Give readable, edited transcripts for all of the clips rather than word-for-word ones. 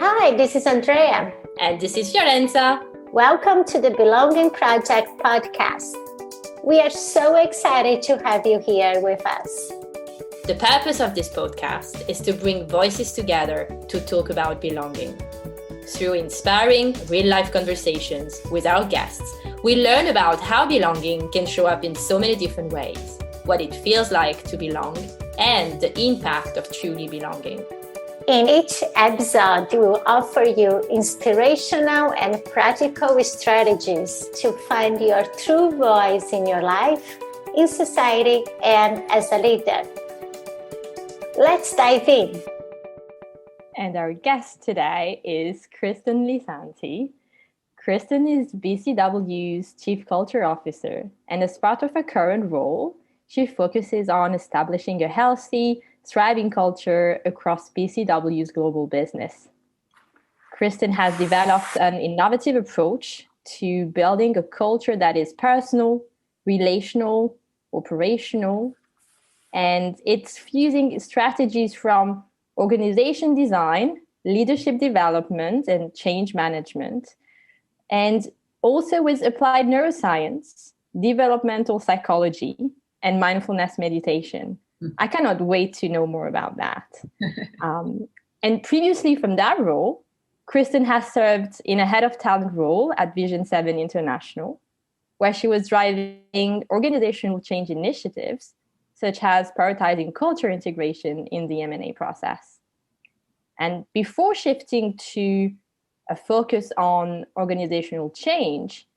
Hi, this is Andrea. And this is Fiorenza. Welcome to the Belonging Project podcast. We are so excited to have you here with us. The purpose of this podcast is to bring voices together to talk about belonging. Through inspiring, real-life conversations with our guests, we learn about how belonging can show up in so many different ways, what it feels like to belong, and the impact of truly belonging. In each episode, we will offer you inspirational and practical strategies to find your true voice in your life, in society, and as a leader. Let's dive in. And our guest today is Kristen Lisanti. Kristen is BCW's Chief Culture Officer, and as part of her current role, she focuses on establishing a healthy, thriving culture across BCW's global business. Kristen has developed an innovative approach to building a culture that is personal, relational, operational, and it's fusing strategies from organization design, leadership development, and change management, and also with applied neuroscience, developmental psychology, and mindfulness meditation. I cannot wait to know more about that. And previously from that role, Kristen has served in a head of talent role at Vision 7 International, where she was driving organizational change initiatives, such as prioritizing culture integration in the M&A process. And before shifting to a focus on organizational change,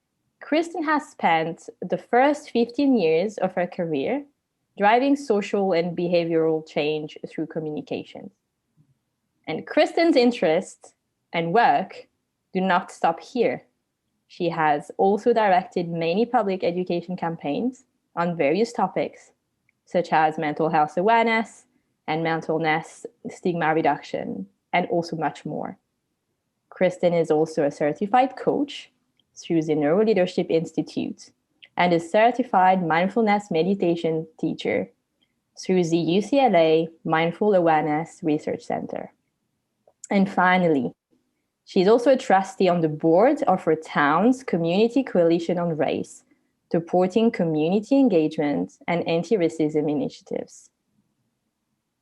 Kristen has spent the first 15 years of her career driving social and behavioral change through communications. And Kristen's interests and work do not stop here. She has also directed many public education campaigns on various topics, such as mental health awareness and mental illness stigma reduction, and also much more. Kristen is also a certified coach through the Neuroleadership Institute and a certified mindfulness meditation teacher through the UCLA Mindful Awareness Research Center. And finally, she's also a trustee on the board of her town's Community Coalition on Race, supporting community engagement and anti-racism initiatives.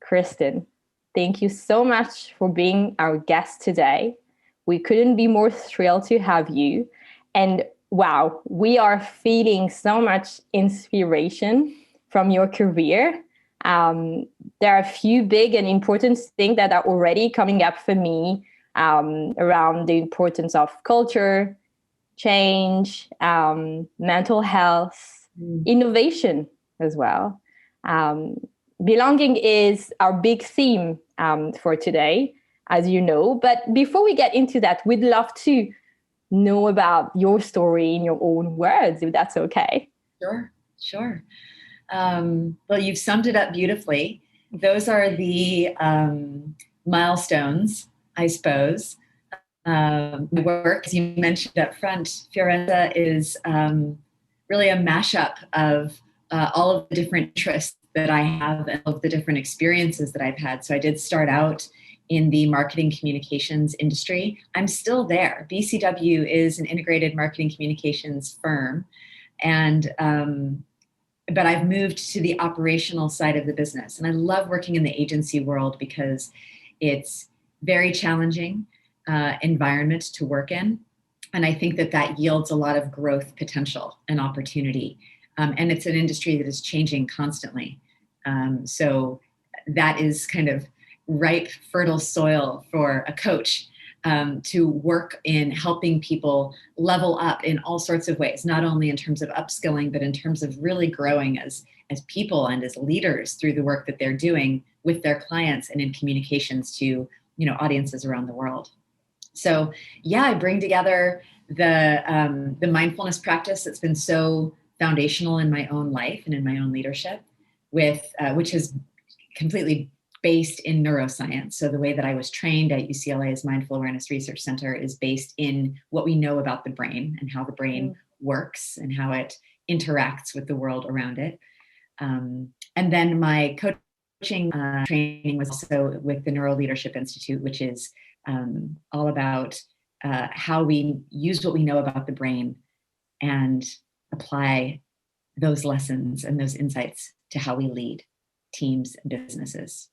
Kristen, thank you so much for being our guest today. We couldn't be more thrilled to have you. And wow, we are feeling so much inspiration from your career. There are a few big and important things that are already coming up for me around the importance of culture, change, mental health, innovation as well. Belonging is our big theme for today, as you know. But before we get into that, we'd love to know about your story in your own words, if that's okay. Sure. Well, you've summed it up beautifully. Those are the milestones, I suppose. My work, as you mentioned up front, Fiorenza, is really a mashup of all of the different interests that I have and all of the different experiences that I've had. So I did start out in the marketing communications industry. I'm still there. BCW is an integrated marketing communications firm. But I've moved to the operational side of the business. And I love working in the agency world because it's very challenging environment to work in. And I think that yields a lot of growth potential and opportunity. And it's an industry that is changing constantly. So that is kind of ripe, fertile soil for a coach to work in helping people level up in all sorts of ways, not only in terms of upskilling, but in terms of really growing as people and as leaders through the work that they're doing with their clients and in communications to, audiences around the world. So yeah, I bring together the mindfulness practice that's been so foundational in my own life and in my own leadership, which is completely based in neuroscience. So the way that I was trained at UCLA's Mindful Awareness Research Center is based in what we know about the brain and how the brain works and how it interacts with the world around it. And then my coaching training was also with the Neuroleadership Institute, which is all about how we use what we know about the brain and apply those lessons and those insights to how we lead teams and businesses.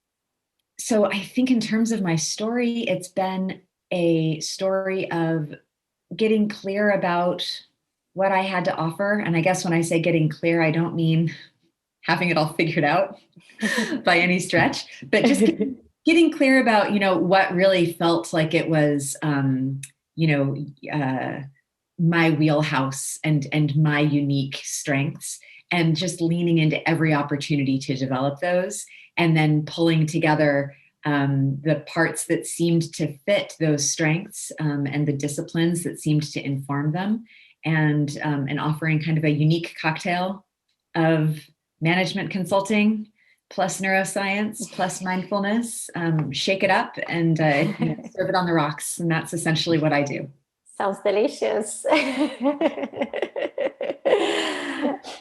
So I think in terms of my story, it's been a story of getting clear about what I had to offer. And I guess when I say getting clear, I don't mean having it all figured out by any stretch, but just getting clear about, what really felt like it was, my wheelhouse and my unique strengths, and just leaning into every opportunity to develop those, and then pulling together the parts that seemed to fit those strengths and the disciplines that seemed to inform them, and offering kind of a unique cocktail of management consulting plus neuroscience plus mindfulness. Shake it up and serve it on the rocks, and that's essentially what I do. Sounds delicious.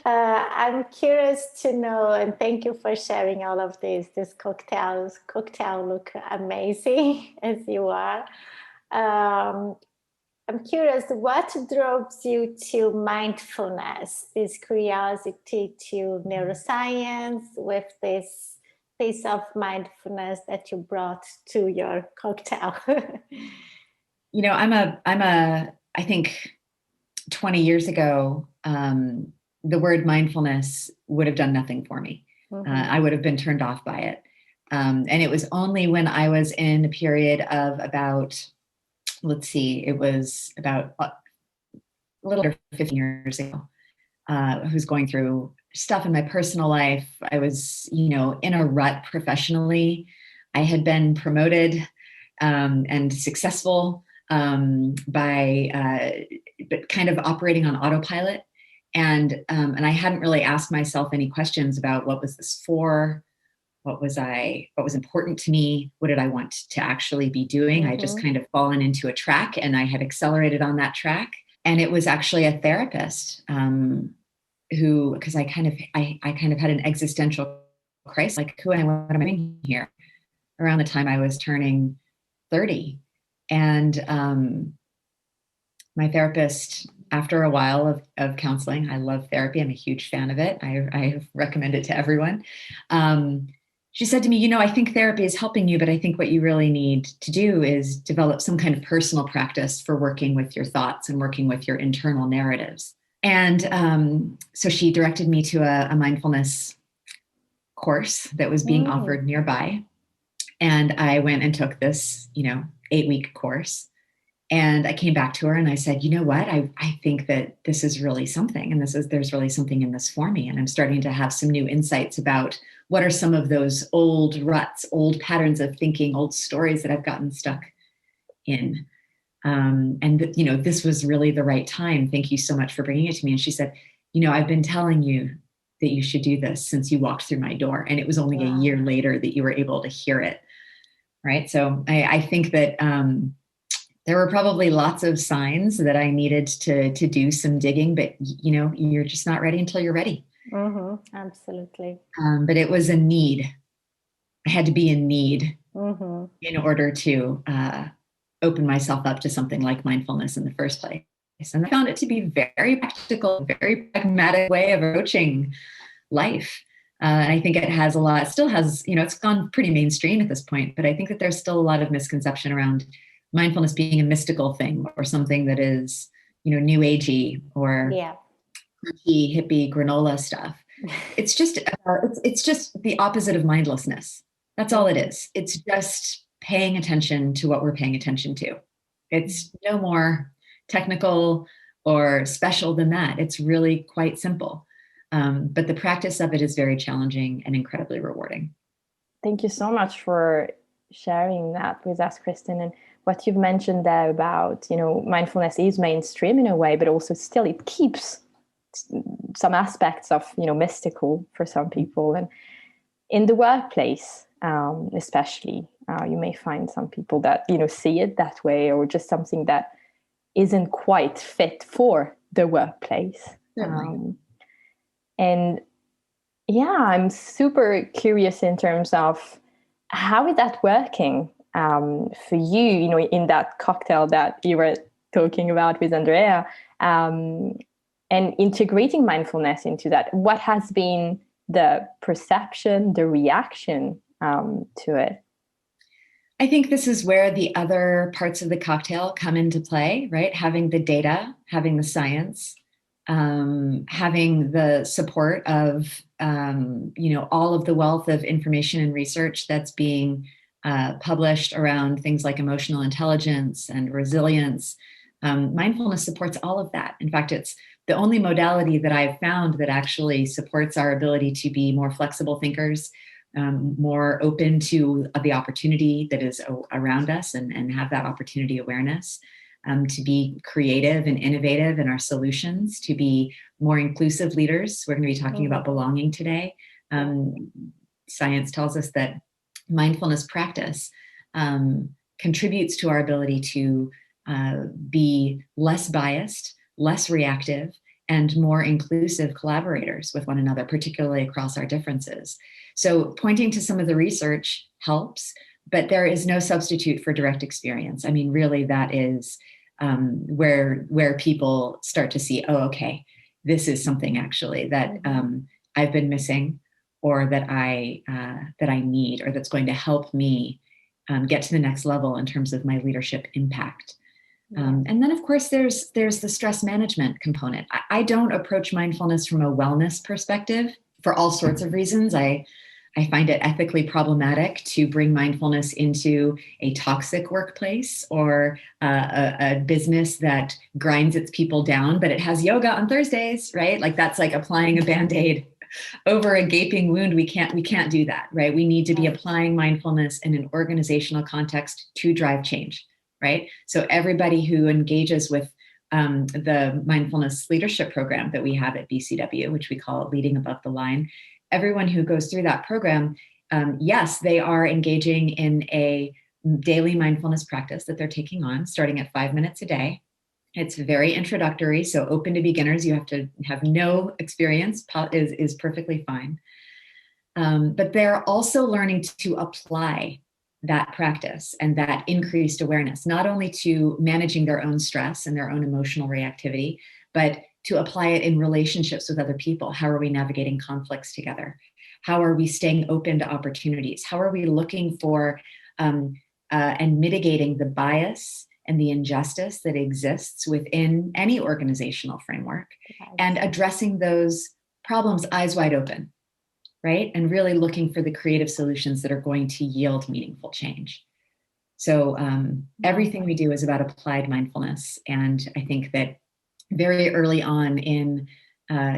I'm curious to know, and thank you for sharing all of this. These cocktails look amazing as you are. I'm curious, what drove you to mindfulness, this curiosity to neuroscience with this piece of mindfulness that you brought to your cocktail? I think 20 years ago, the word mindfulness would have done nothing for me. Mm-hmm. I would have been turned off by it. And it was only when I was in a period of about, it was about a little over 15 years ago, I was going through stuff in my personal life. I was, in a rut professionally. I had been promoted and successful but kind of operating on autopilot. And I hadn't really asked myself any questions about what was this for, what was important to me, what did I want to actually be doing. Mm-hmm. I just kind of fallen into a track, and I had accelerated on that track. And it was actually a therapist who, because I kind of had an existential crisis, like who am I, what am I doing here, around the time I was turning 30. And my therapist, after a while of counseling, I love therapy. I'm a huge fan of it. I recommend it to everyone. She said to me, I think therapy is helping you, but I think what you really need to do is develop some kind of personal practice for working with your thoughts and working with your internal narratives. And so she directed me to a mindfulness course that was being offered nearby. And I went and took this, 8-week course. And I came back to her and I said, you know what, I think that this is really something, and there's really something in this for me. And I'm starting to have some new insights about what are some of those old ruts, old patterns of thinking, old stories that I've gotten stuck in. This was really the right time. Thank you so much for bringing it to me. And she said, I've been telling you that you should do this since you walked through my door. And it was only a year later that you were able to hear it. Right. So I think that there were probably lots of signs that I needed to do some digging, but you're just not ready until you're ready. Mm-hmm. Absolutely. But it was a need. I had to be in need in order to open myself up to something like mindfulness in the first place. And I found it to be very practical, very pragmatic way of approaching life. And I think it has still has, it's gone pretty mainstream at this point, but I think that there's still a lot of misconception around mindfulness being a mystical thing or something that is, new agey or hippie granola stuff. It's just, it's just the opposite of mindlessness. That's all it is. It's just paying attention to what we're paying attention to. It's no more technical or special than that. It's really quite simple. But the practice of it is very challenging and incredibly rewarding. Thank you so much for sharing that with us, Kristen. And what you've mentioned there about, mindfulness is mainstream in a way, but also still it keeps some aspects of, mystical for some people. And in the workplace, especially, you may find some people that, see it that way, or just something that isn't quite fit for the workplace. And yeah, I'm super curious in terms of how is that working for you, in that cocktail that you were talking about with Andrea, and integrating mindfulness into that? What has been the perception, the reaction to it? I think this is where the other parts of the cocktail come into play, right? Having the data, having the science, having the support of, all of the wealth of information and research that's being published around things like emotional intelligence and resilience. Mindfulness supports all of that. In fact, it's the only modality that I've found that actually supports our ability to be more flexible thinkers, more open to the opportunity that is around us, and have that opportunity awareness, to be creative and innovative in our solutions, to be more inclusive leaders. We're going to be talking about belonging today. Science tells us that mindfulness practice contributes to our ability to be less biased, less reactive, and more inclusive collaborators with one another, particularly across our differences. So pointing to some of the research helps, but there is no substitute for direct experience. I mean, really, that is where people start to see, oh, okay, this is something actually that I've been missing, or that I need, or that's going to help me get to the next level in terms of my leadership impact. And then, of course, there's the stress management component. I don't approach mindfulness from a wellness perspective for all sorts of reasons. I find it ethically problematic to bring mindfulness into a toxic workplace, or a business that grinds its people down, but it has yoga on Thursdays, right? Like, that's like applying a Band-Aid over a gaping wound. We can't do that, right? We need to be applying mindfulness in an organizational context to drive change. Right? So everybody who engages with the mindfulness leadership program that we have at BCW, which we call Leading Above the Line, everyone who goes through that program, yes, they are engaging in a daily mindfulness practice that they're taking on, starting at 5 minutes a day. It's very introductory, so open to beginners. You have to have no experience, is perfectly fine. But they're also learning to apply that practice and that increased awareness, not only to managing their own stress and their own emotional reactivity, but to apply it in relationships with other people. How are we navigating conflicts together? How are we staying open to opportunities? How are we looking for and mitigating the bias and the injustice that exists within any organizational framework, and addressing those problems eyes wide open? Right? And really looking for the creative solutions that are going to yield meaningful change. So everything we do is about applied mindfulness. And I think that very early on in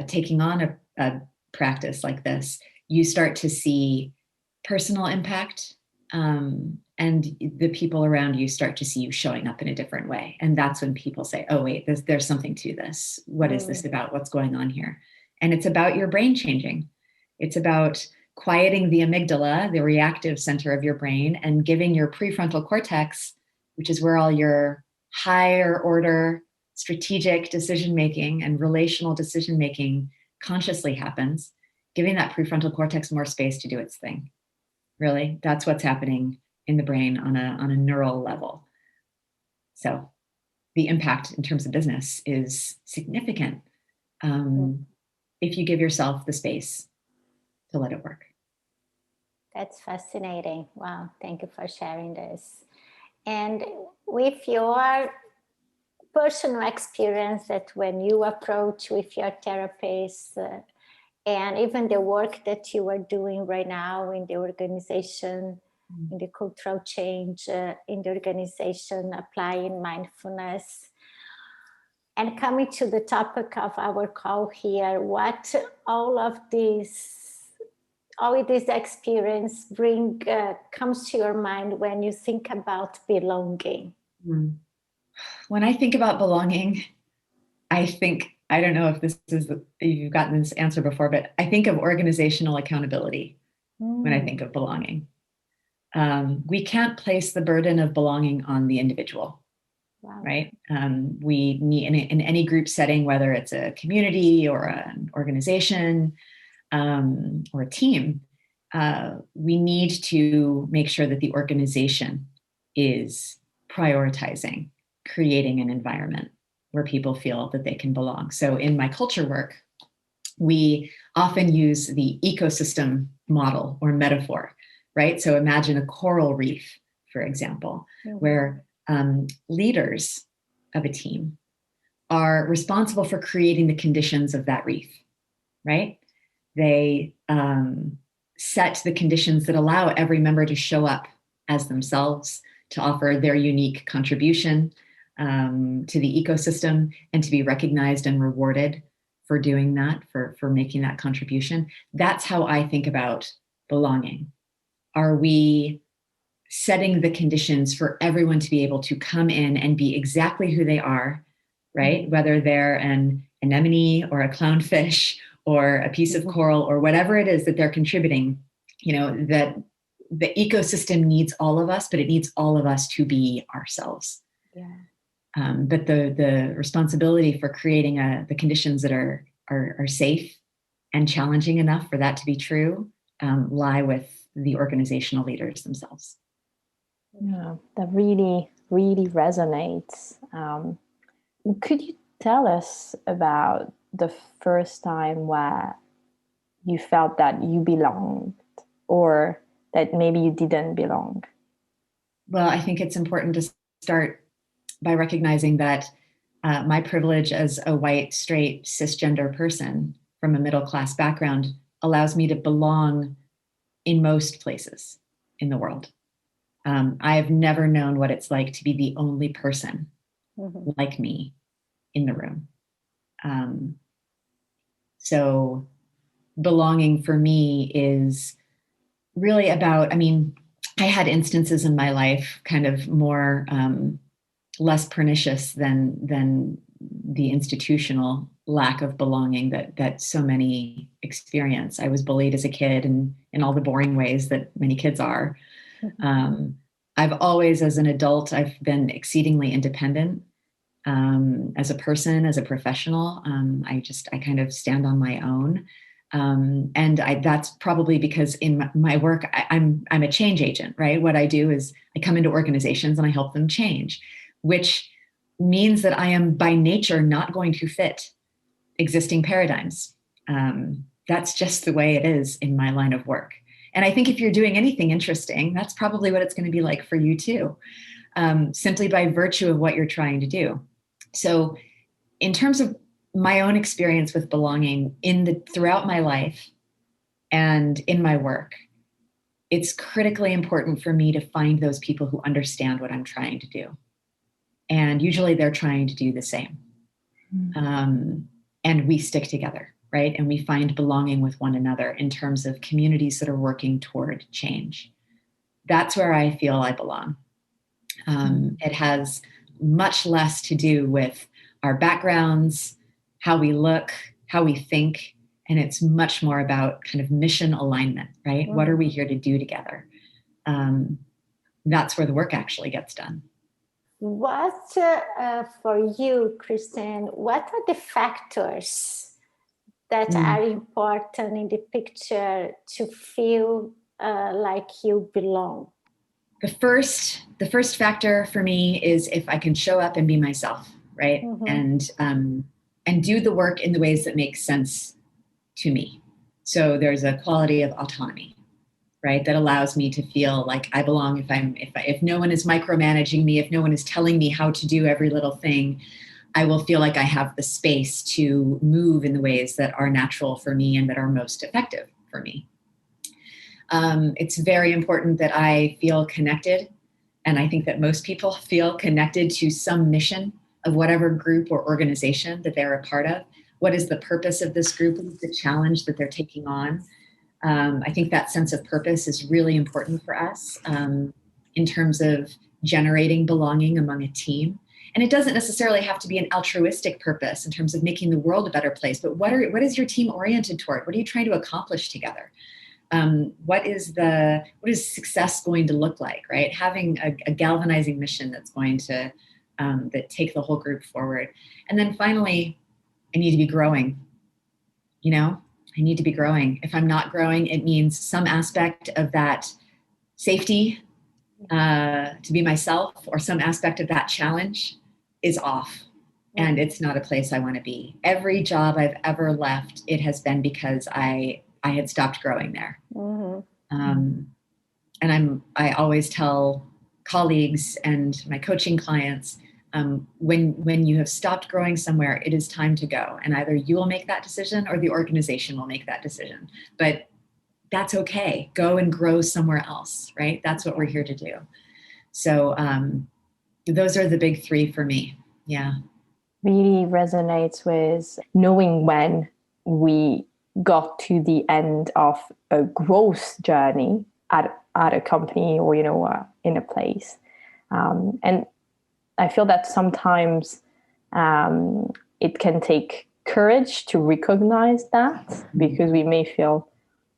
taking on a practice like this, you start to see personal impact, and the people around you start to see you showing up in a different way. And that's when people say, oh, wait, there's something to this. What is this about? What's going on here? And it's about your brain changing. It's about quieting the amygdala, the reactive center of your brain, and giving your prefrontal cortex, which is where all your higher order strategic decision-making and relational decision-making consciously happens, giving that prefrontal cortex more space to do its thing. Really, that's what's happening in the brain on a neural level. So the impact in terms of business is significant if you give yourself the space to let it work. That's fascinating. Wow, thank you for sharing this. And with your personal experience, that when you approach with your therapist, and even the work that you are doing right now in the organization, in the cultural change in the organization, applying mindfulness, and coming to the topic of our call here, what all of this experience comes to your mind when you think about belonging? When I think about belonging, I don't know if you've gotten this answer before, but I think of organizational accountability when I think of belonging. We can't place the burden of belonging on the individual. Wow. Right? We need, in any group setting, whether it's a community or an organization or a team, we need to make sure that the organization is prioritizing, creating an environment where people feel that they can belong. So in my culture work, we often use the ecosystem model or metaphor, right? So imagine a coral reef, for example, where leaders of a team are responsible for creating the conditions of that reef, right? They set the conditions that allow every member to show up as themselves, to offer their unique contribution to the ecosystem, and to be recognized and rewarded for doing that, for making that contribution. That's how I think about belonging. Are we setting the conditions for everyone to be able to come in and be exactly who they are, right? Whether they're an anemone or a clownfish or a piece of coral or whatever it is that they're contributing, that the ecosystem needs all of us, but it needs all of us to be ourselves. Yeah. But the responsibility for creating the conditions that are safe and challenging enough for that to be true lie with the organizational leaders themselves. Yeah, that really, really resonates. Could you tell us about the first time where you felt that you belonged or that maybe you didn't belong? Well, I think it's important to start by recognizing that my privilege as a white, straight, cisgender person from a middle-class background allows me to belong in most places in the world. I have never known what it's like to be the only person like me in the room. So belonging for me is really about, I had instances in my life kind of more less pernicious than the institutional lack of belonging that so many experience. I was bullied as a kid and in all the boring ways that many kids are. I've always, as an adult, I've been exceedingly independent as a person, as a professional. I kind of stand on my own. And that's probably because in my work, I'm a change agent, right? What I do is I come into organizations and I help them change, which means that I am by nature not going to fit existing paradigms. That's just the way it is in my line of work. And I think if you're doing anything interesting, that's probably what it's going to be like for you too, simply by virtue of what you're trying to do. So in terms of my own experience with belonging throughout my life and in my work, it's critically important for me to find those people who understand what I'm trying to do. And usually they're trying to do the same. And we stick together, right? And we find belonging with one another in terms of communities that are working toward change. That's where I feel I belong. It has much less to do with our backgrounds, how we look, how we think, and it's much more about kind of mission alignment, right? What are we here to do together? That's where the work actually gets done. What, for you, Kristen, what are the factors that are important in the picture to feel like you belong? The first factor for me is if I can show up and be myself, right? And do the work in the ways that make sense to me. So there's a quality of autonomy, right? That allows me to feel like I belong. If no one is micromanaging me, if no one is telling me how to do every little thing, I will feel like I have the space to move in the ways that are natural for me and that are most effective for me. It's very important that I feel connected. And I think that most people feel connected to some mission of whatever group or organization that they're a part of. What is the purpose of this group? What is the challenge that they're taking on? I think that sense of purpose is really important for us in terms of generating belonging among a team. And it doesn't necessarily have to be an altruistic purpose in terms of making the world a better place, but what is your team oriented toward? What are you trying to accomplish together? What is success going to look like, right? Having a galvanizing mission that's going to that take the whole group forward. And then finally, I need to be growing. I need to be growing. If I'm not growing, it means some aspect of that safety to be myself, or some aspect of that challenge is off. And it's not a place I want to be. Every job I've ever left, it has been because I had stopped growing there. And I always tell colleagues and my coaching clients, when you have stopped growing somewhere, it is time to go. And either you will make that decision or the organization will make that decision. But that's okay. Go and grow somewhere else, right? That's what we're here to do. So those are the big three for me. Yeah. Really resonates with knowing when we got to the end of a growth journey at a company, or in a place, and I feel that sometimes it can take courage to recognize that, because we may feel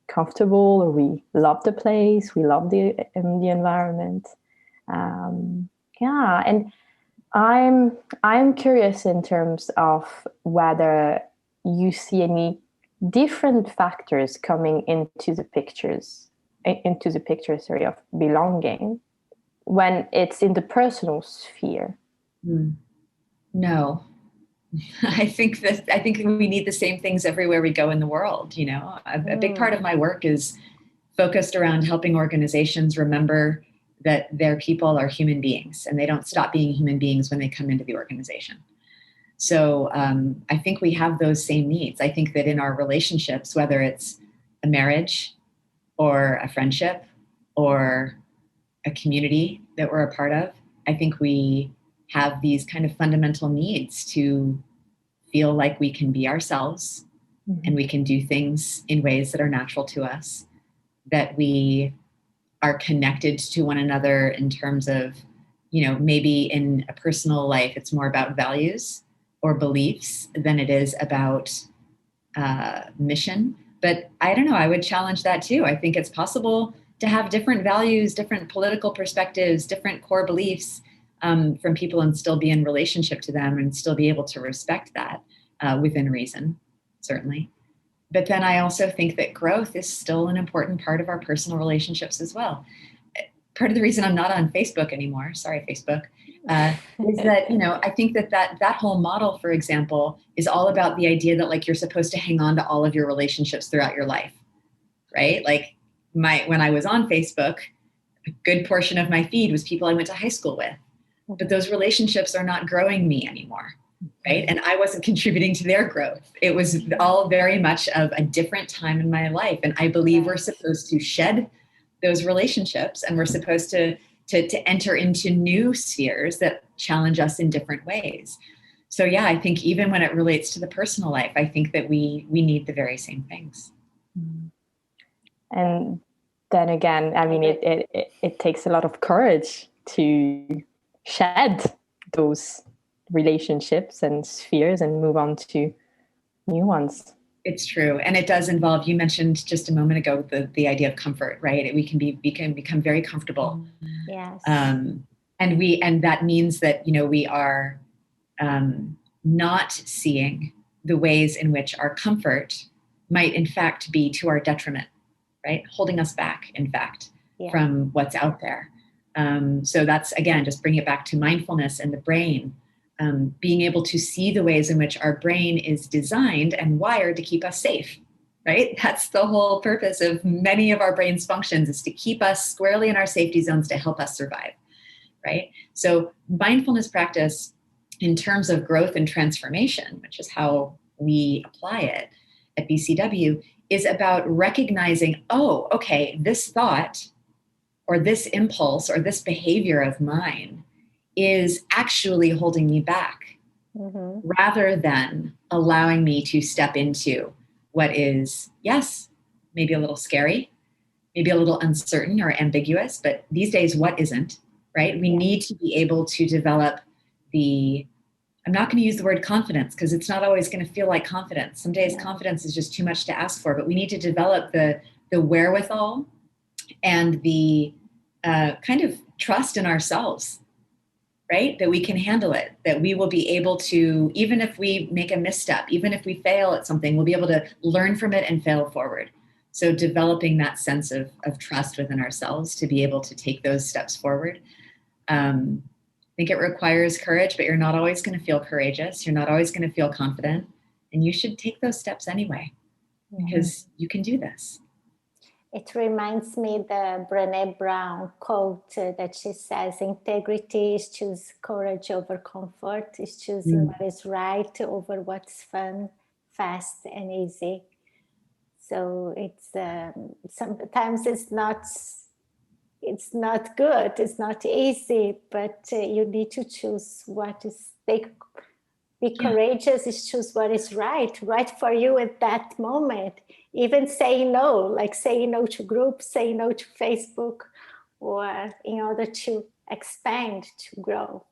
comfortable, or we love the place, we love the environment. And I'm curious in terms of whether you see any different factors coming into the picture, of belonging when it's in the personal sphere. No. I think we need the same things everywhere we go in the world. A big part of my work is focused around helping organizations remember that their people are human beings, and they don't stop being human beings when they come into the organization. So I think we have those same needs. I think that in our relationships, whether it's a marriage or a friendship or a community that we're a part of, I think we have these kind of fundamental needs to feel like we can be ourselves, and we can do things in ways that are natural to us, that we are connected to one another in terms of, maybe in a personal life, it's more about values or beliefs than it is about mission. But I don't know, I would challenge that too. I think it's possible to have different values, different political perspectives, different core beliefs from people, and still be in relationship to them, and still be able to respect that within reason, certainly. But then I also think that growth is still an important part of our personal relationships as well. Part of the reason I'm not on Facebook anymore, sorry, Facebook, is that, I think that whole model, for example, is all about the idea that like you're supposed to hang on to all of your relationships throughout your life, right? Like when I was on Facebook, a good portion of my feed was people I went to high school with, but those relationships are not growing me anymore. Right. And I wasn't contributing to their growth. It was all very much of a different time in my life. And I believe we're supposed to shed those relationships, and we're supposed to enter into new spheres that challenge us in different ways. So, yeah, I think even when it relates to the personal life, I think that we need the very same things. And then again, I mean, it takes a lot of courage to shed those relationships and spheres and move on to new ones. It's true. And it does involve, you mentioned just a moment ago, the idea of comfort, right? We can become very comfortable. Yes. And that means that, we are not seeing the ways in which our comfort might in fact be to our detriment, right? Holding us back, in fact, from what's out there. So that's, again, just bring it back to mindfulness and the brain. Being able to see the ways in which our brain is designed and wired to keep us safe, right? That's the whole purpose of many of our brain's functions, is to keep us squarely in our safety zones to help us survive, right? So mindfulness practice in terms of growth and transformation, which is how we apply it at BCW, is about recognizing, oh, okay, this thought or this impulse or this behavior of mine is actually holding me back, rather than allowing me to step into what is, yes, maybe a little scary, maybe a little uncertain or ambiguous, but these days, what isn't, right? We need to be able to develop I'm not going to use the word confidence, because it's not always going to feel like confidence. Some days confidence is just too much to ask for, but we need to develop the wherewithal and the kind of trust in ourselves, right? That we can handle it, that we will be able to, even if we make a misstep, even if we fail at something, we'll be able to learn from it and fail forward. So developing that sense of trust within ourselves to be able to take those steps forward. I think it requires courage, but you're not always going to feel courageous. You're not always going to feel confident. And you should take those steps anyway, because you can do this. It reminds me the Brené Brown quote that she says, integrity is choose courage over comfort, is choosing what is right over what's fun, fast and easy. So it's sometimes it's not good, it's not easy, but you need to choose what is, be courageous, is choose what is right for you at that moment. Even saying no, like saying no to groups, saying no to Facebook, or in order to expand, to grow.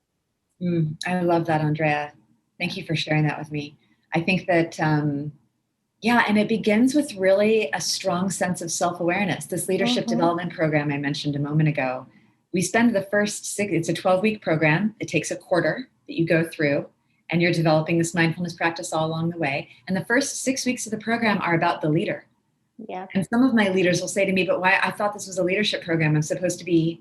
I love that, Andrea. Thank you for sharing that with me. I think that, and it begins with really a strong sense of self-awareness. This leadership development program I mentioned a moment ago, we spend the first it's a 12-week program. It takes a quarter that you go through, and you're developing this mindfulness practice all along the way. And the first 6 weeks of the program are about the leader. Yeah. And some of my leaders will say to me, but why? I thought this was a leadership program. I'm supposed to be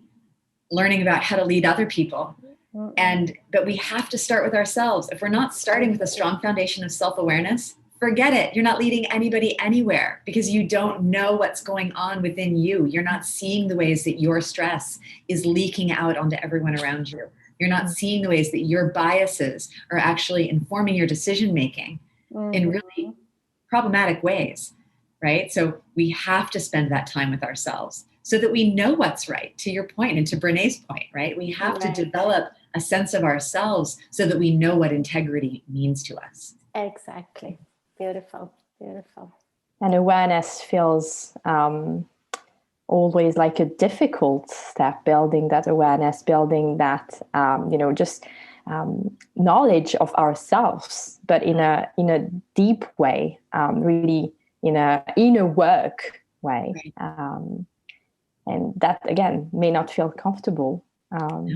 learning about how to lead other people. But we have to start with ourselves. If we're not starting with a strong foundation of self-awareness, forget it. You're not leading anybody anywhere, because you don't know what's going on within you. You're not seeing the ways that your stress is leaking out onto everyone around you. You're not seeing the ways that your biases are actually informing your decision-making in really problematic ways, right? So we have to spend that time with ourselves so that we know what's right, to your point and to Brené's point, right? We have to develop a sense of ourselves so that we know what integrity means to us. Exactly. Beautiful, beautiful. And awareness feels always like a difficult step, building that awareness, building that, knowledge of ourselves, but in a deep way, really in a inner work way. Right. And that, again, may not feel comfortable,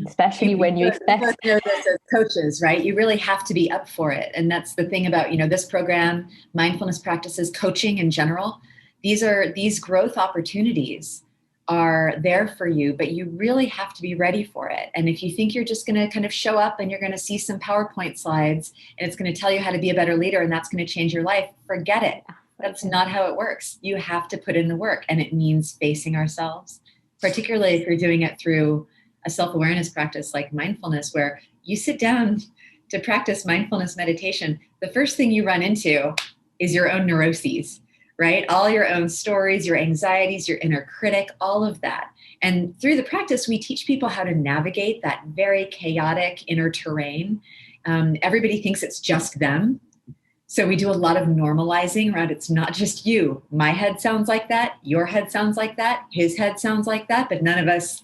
especially when you expect... You know this as coaches, right? You really have to be up for it. And that's the thing about, this program, mindfulness practices, coaching in general. These growth opportunities are there for you, but you really have to be ready for it. And if you think you're just going to kind of show up and you're going to see some PowerPoint slides and it's going to tell you how to be a better leader and that's going to change your life, forget it. That's not how it works. You have to put in the work, and it means facing ourselves, particularly if you're doing it through a self-awareness practice like mindfulness, where you sit down to practice mindfulness meditation. The first thing you run into is your own neuroses, right? All your own stories, your anxieties, your inner critic, all of that. And through the practice, we teach people how to navigate that very chaotic inner terrain. Everybody thinks it's just them. So we do a lot of normalizing around it's not just you. My head sounds like that. Your head sounds like that. His head sounds like that. But none of us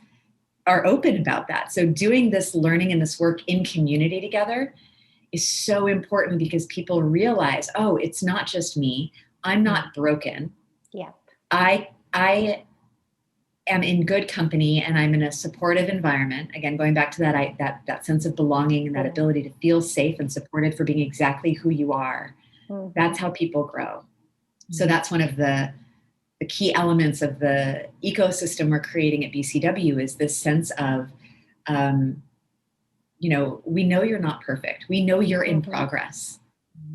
are open about that. So doing this learning and this work in community together is so important, because people realize, oh, it's not just me. I'm not broken. Yeah. I am in good company, and I'm in a supportive environment. Again, going back to that sense of belonging and that ability to feel safe and supported for being exactly who you are. That's how people grow. So that's one of the key elements of the ecosystem we're creating at BCW, is this sense of, we know you're not perfect. We know you're in progress.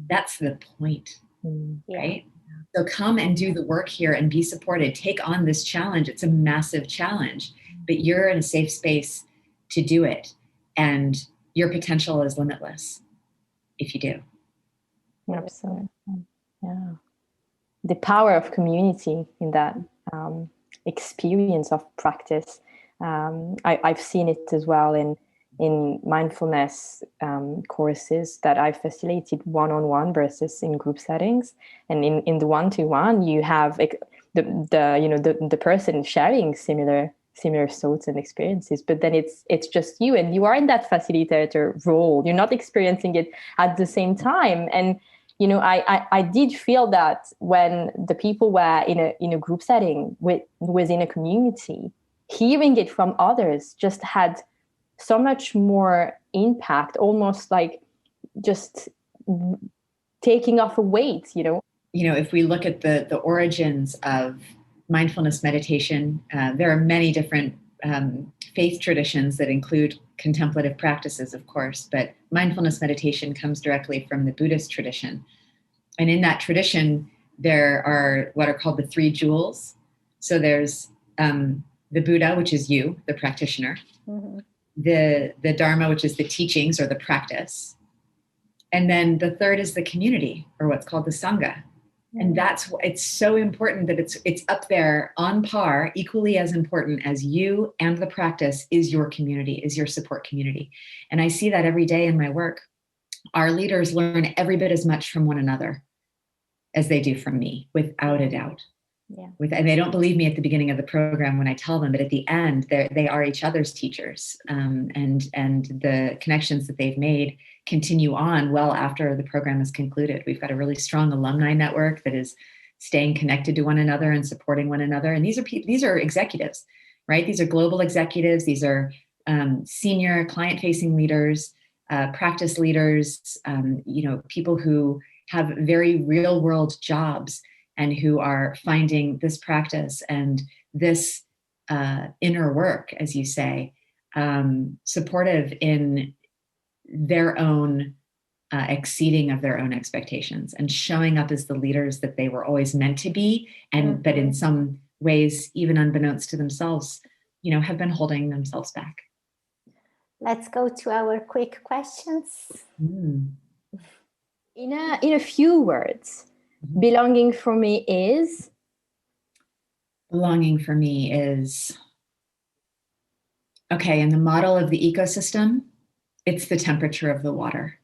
That's the point, right? So come and do the work here and be supported. Take on this challenge. It's a massive challenge, but you're in a safe space to do it. And your potential is limitless if you do. Absolutely. Yeah. The power of community in that experience of practice. I've seen it as well in mindfulness courses that I've facilitated one-on-one versus in group settings. And in the one-to-one, you have the person sharing similar thoughts and experiences, but then it's just you, and you are in that facilitator role. You're not experiencing it at the same time. And I did feel that when the people were in a group setting within a community, hearing it from others just had so much more impact, almost like just taking off a weight, If we look at the origins of mindfulness meditation. There are many different faith traditions that include contemplative practices, of course, but mindfulness meditation comes directly from the Buddhist tradition. And in that tradition, there are what are called the three jewels. So there's the Buddha, which is you, the practitioner, mm-hmm. the Dharma, which is the teachings or the practice. And then the third is the community, or what's called the Sangha. And that's why it's so important that it's up there on par, equally as important as you and the practice is your community, is your support community. And I see that every day in my work. Our leaders learn every bit as much from one another as they do from me, without a doubt. Yeah. And they don't believe me at the beginning of the program when I tell them, but at the end, they are each other's teachers. And the connections that they've made continue on well after the program is concluded. We've got a really strong alumni network that is staying connected to one another and supporting one another. And these are executives, right? These are global executives. These are senior client-facing leaders, practice leaders, people who have very real-world jobs and who are finding this practice and this inner work, as you say, supportive in their own exceeding of their own expectations and showing up as the leaders that they were always meant to be, and but in some ways, even unbeknownst to themselves, have been holding themselves back. Let's go to our quick questions. In a few words, belonging for me is? Belonging for me is, okay, in the model of the ecosystem, it's the temperature of the water.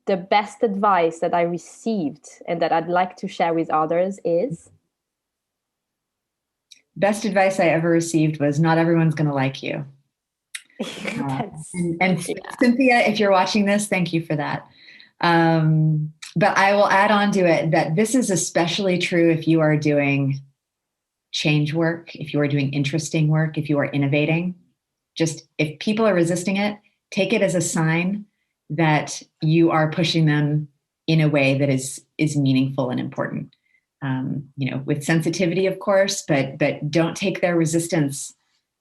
The best advice that I received and that I'd like to share with others is? Best advice I ever received was, not everyone's going to like you. Cynthia, if you're watching this, thank you for that. But I will add on to it that this is especially true if you are doing change work, if you are doing interesting work, if you are innovating. Just if people are resisting it, take it as a sign that you are pushing them in a way that is meaningful and important. With sensitivity, of course, but don't take their resistance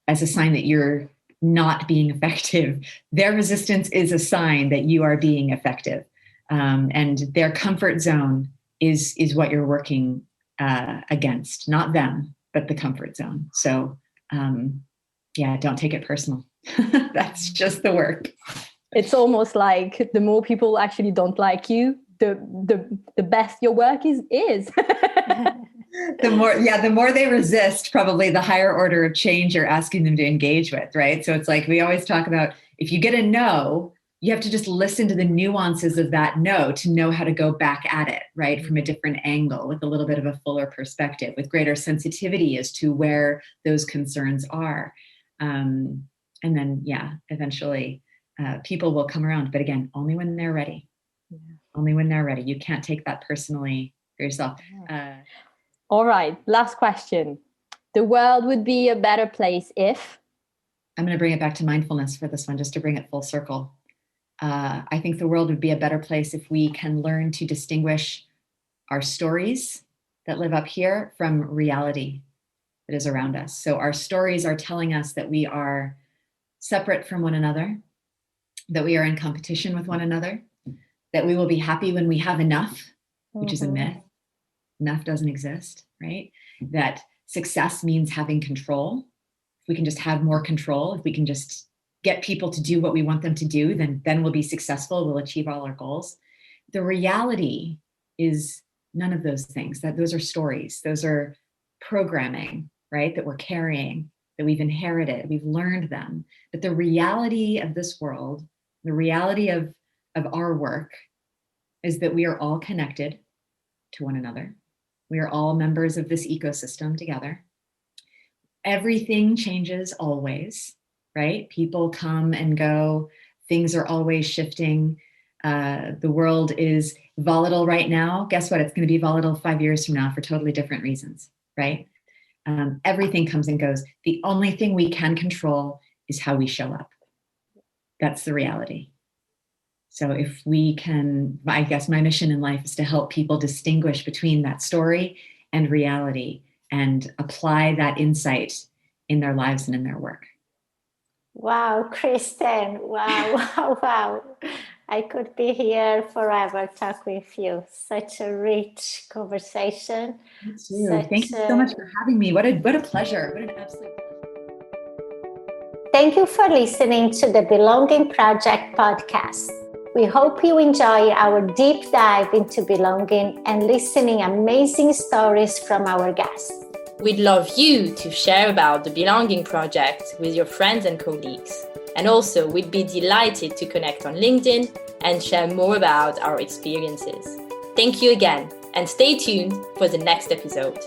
as a sign that you're not being effective. Their resistance is a sign that you are being effective. And their comfort zone is what you're working against, not them, but the comfort zone. So don't take it personal. That's just the work. It's almost like the more people actually don't like you, the best your work is. The more they resist, probably the higher order of change you're asking them to engage with, right? So it's like we always talk about, if you get a no, you have to just listen to the nuances of that no to know how to go back at it, right? From a different angle, with a little bit of a fuller perspective, with greater sensitivity as to where those concerns are. And then, eventually people will come around. But again, only when they're ready. Yeah. Only when they're ready. You can't take that personally for yourself. All right. Last question. The world would be a better place if? I'm going to bring it back to mindfulness for this one, just to bring it full circle. I think the world would be a better place if we can learn to distinguish our stories that live up here from reality that is around us. So our stories are telling us that we are separate from one another, that we are in competition with one another, that we will be happy when we have enough, which is a myth. Enough doesn't exist, right? That success means having control. If we can just have more control, if we can just get people to do what we want them to do, then we'll be successful, we'll achieve all our goals. The reality is none of those things. Those are stories, those are programming, right? That we're carrying, that we've inherited, we've learned them. But the reality of this world, the reality of our work, is that we are all connected to one another. We are all members of this ecosystem together. Everything changes always, right? People come and go. Things are always shifting. The world is volatile right now. Guess what? It's going to be volatile 5 years from now for totally different reasons, right? Everything comes and goes. The only thing we can control is how we show up. That's the reality. So if we can, I guess my mission in life is to help people distinguish between that story and reality, and apply that insight in their lives and in their work. Wow, Kristen. Wow, wow, wow. I could be here forever talk with you. Such a rich conversation. Me too. Thank you so much for having me. What a pleasure. What an absolute pleasure. Thank you for listening to the Belonging Project podcast. We hope you enjoy our deep dive into belonging and listening amazing stories from our guests. We'd love you to share about the Belonging Project with your friends and colleagues. And also, we'd be delighted to connect on LinkedIn and share more about our experiences. Thank you again, and stay tuned for the next episode.